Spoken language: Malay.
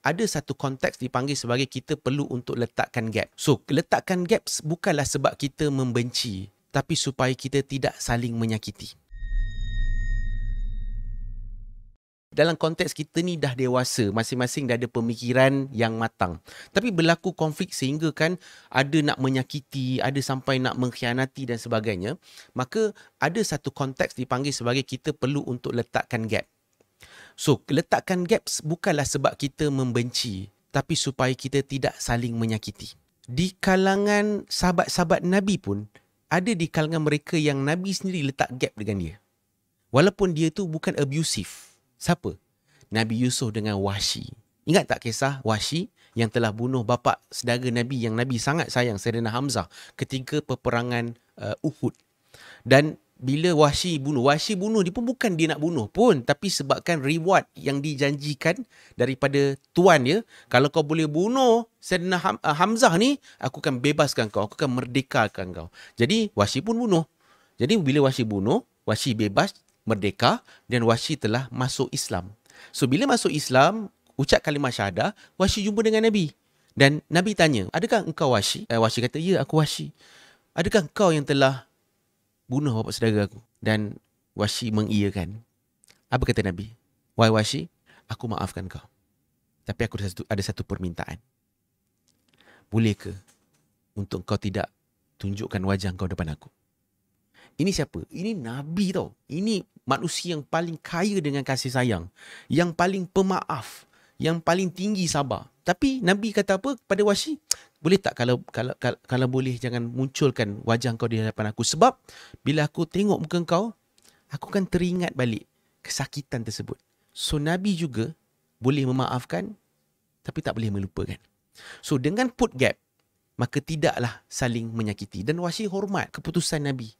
ada satu konteks dipanggil sebagai kita perlu untuk letakkan gap. So, letakkan gap bukanlah sebab kita membenci, tapi supaya kita tidak saling menyakiti. Dalam konteks kita ni dah dewasa, masing-masing dah ada pemikiran yang matang. Tapi berlaku konflik sehingga kan ada nak menyakiti, ada sampai nak mengkhianati dan sebagainya, maka ada satu konteks dipanggil sebagai kita perlu untuk letakkan gap. So, letakkan gap bukanlah sebab kita membenci, tapi supaya kita tidak saling menyakiti. Di kalangan sahabat-sahabat Nabi pun, ada di kalangan mereka yang Nabi sendiri letak gap dengan dia. Walaupun dia tu bukan abusive. Siapa? Nabi Yusuf dengan Wahsy. Ingat tak kisah Wahsy yang telah bunuh bapa saudara Nabi yang Nabi sangat sayang, Sayyidina Hamzah, ketika peperangan Uhud. Dan bila Wahsy bunuh dia pun bukan dia nak bunuh pun, tapi sebabkan reward yang dijanjikan daripada tuan dia, kalau kau boleh bunuh Sayyidina Hamzah ni, aku akan bebaskan kau, aku akan merdekakan kau. Jadi Wahsy pun bunuh. Jadi bila Wahsy bunuh, Wahsy bebas, merdeka, dan Wahsy telah masuk Islam. So bila masuk Islam, ucap kalimah syahadah, Wahsy jumpa dengan Nabi. Dan Nabi tanya, adakah engkau Wahsy? Wahsy kata, ya, aku Wahsy. Adakah engkau yang telah bunuh bapa saudara aku? Dan Wahsy mengiyakan. Apa kata Nabi? Wahai Wahsy, aku maafkan kau. Tapi aku ada satu permintaan. Boleh ke untuk kau tidak tunjukkan wajah kau depan aku? Ini siapa? Ini Nabi tau. Ini manusia yang paling kaya dengan kasih sayang. Yang paling pemaaf. Yang paling tinggi sabar. Tapi Nabi kata apa pada Wahsy? Boleh tak kalau boleh jangan munculkan wajah kau di hadapan aku. Sebab bila aku tengok muka kau, aku akan teringat balik kesakitan tersebut. So Nabi juga boleh memaafkan, tapi tak boleh melupakan. So dengan put gap, maka tidaklah saling menyakiti. Dan Wahsy hormat keputusan Nabi.